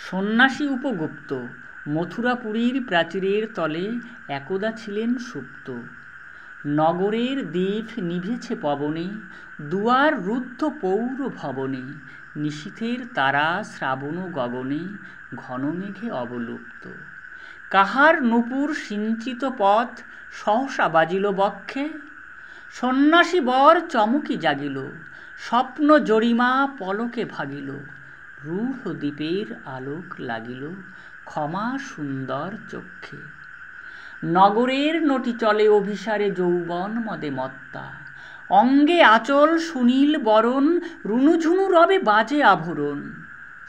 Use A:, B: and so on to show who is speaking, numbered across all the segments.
A: সন্ন্যাসী উপগুপ্ত মথুরাপুরীর প্রাচীরের তলে একদা ছিলেন সুপ্ত। নগরের দীপ নিভেছে পবনে, দুয়ার রুদ্ধ পৌর ভবনে। নিশীথের তারা শ্রাবণ গগনে, ঘন মেঘে অবলুপ্ত। কাহার নূপুর সিঞ্চিত পথ সহসা বাজিল বক্ষে। সন্ন্যাসী বর চমকি জাগিল, স্বপ্ন জরিমা পলকে ভাগিল। রূঢ় দ্বীপের আলোক লাগিল, ক্ষমা সুন্দর চক্ষে। নগরের নটি চলে অভিসারে যৌবন মদে মত্তা। অঙ্গে আঁচল সুনীল বরণ, রুনুঝুনু রবে বাজে আভরণ।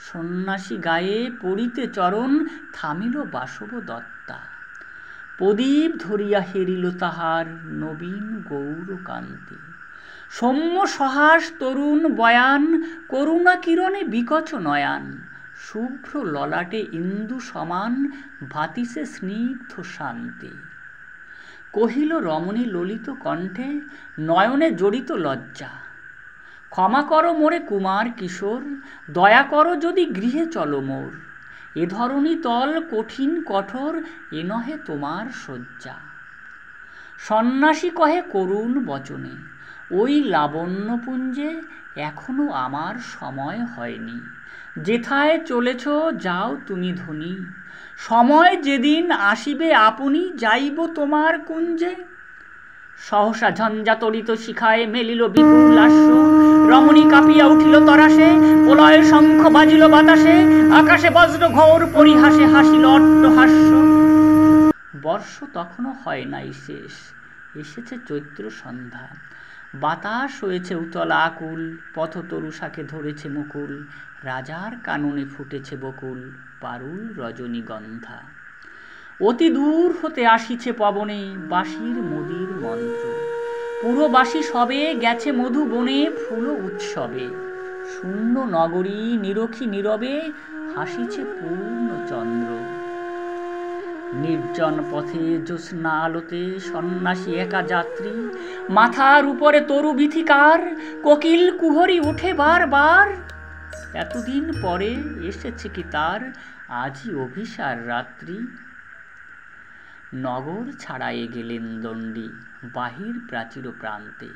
A: সন্ন্যাসী গায়ে পড়িতে চরণ, থামিল বাসব দত্তা। প্রদীপ ধরিয়া হেরিল তাহার নবীন গৌর কান্তি। সৌম্য সহাস তরুণ বয়ান, করুণা কিরণে বিকচ নয়ান। শুভ্র ললাটে ইন্দু সমান, ভাতিসে স্নিগ্ধ শান্তি। কহিল রমণী ললিত কণ্ঠে, নয়নে জড়িত লজ্জা। ক্ষমা করো মোরে কুমার কিশোর, দয়া করো যদি গৃহে চলো মোর। এ ধরণী তল কঠিন কঠোর, এ নহে তোমার শয্যা। সন্ন্যাসী কহে করুণ বচনে, ওই লাবণ্যপুঞ্জে এখনো আমার সময় হয়নি। যেথায় চলেছ যাও তুমি ধনী, সময় যেদিন আসিবে আপনি যাইব তোমার কুঞ্জে। সহসা ঝঞ্ঝাতরিত শিখায় মেলিল বিপুল আশ্র। রমণী কাঁপিয়া উঠিল তরাসে, প্রলয় শঙ্খ বাজিল বাতাসে। আকাশে বজ্র ঘোর পরিহাসে হাসিল অট্টহাস্য। বর্ষ তখনও হয় নাই শেষ, এসেছে চৈত্র সন্ধ্যা। বাতাস হয়েছে উতল আকুল, পথতরু শাকে ধরেছে মুকুল। রাজার কাননে ফুটেছে বকুল, পারুল রজনীগন্ধা। অতি দূর হতে আসিছে পবনে বাঁশির মুদির মন্ত্র। পুরবাসী সবে গেছে মধুবনে ফুল উৎসবে। শূন্য নগরী নিরখী নীরবে, হাসিছে পূর্ণ চন্দ্র। নির্জন পথে জ্যোৎস্না আলোতে সন্ন্যাসী একা যাত্রী। মাথার উপরে তরু বিথিকার, কোকিল কুহরি উঠে বার বার। এতদিন পরে এসেছে কি তার আজই অভিসার রাত্রি। নগর ছাড়ায়ে গেলেন দণ্ডী বাহির প্রাচীর প্রান্তে।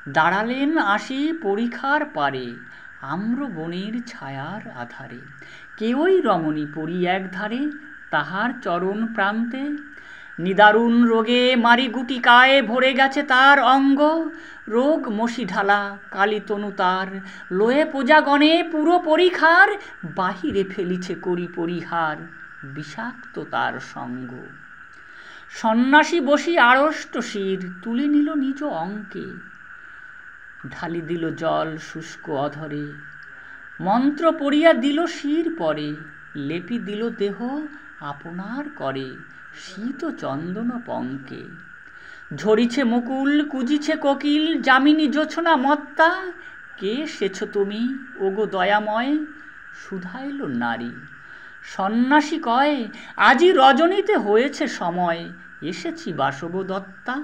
A: দাঁড়ালেন আসি পরিখার পারে, আম্র বনের ছায়ার আধারে। কেউই রমণী পড়ি একধারে, তাহার চরণ প্রান্তে। নিদারুণ রোগে মারি গুটিকায় ভরে গেছে তার অঙ্গ। রোগ মশি ঢালা কালী তনু তার, লয়ে প্রজাগণে পুরো পরিখার। বাহিরে ফেলিছে করি পরিহার, বিষাক্ত তার সঙ্গ। সন্ন্যাসী বসি আড়ষ্ট শির, তুলে নিল নিজ অঙ্কে। ঢালি দিল জল শুষ্ক অধরে, মন্ত্র পড়িয়া দিল শির পরে। লেপি দিল দেহ আপনার করে, শীত চন্দন পঙ্কে। ঝরিছে মুকুল কুজিছে কোকিল, যামিনী জোছনা মত্তা। কে সেছ তুমি ওগো দয়াময়, শুধাইল নারী। সন্ন্যাসী কয়, আজি রজনীতে হয়েছে সময়, এসেছি বাসব দত্তা।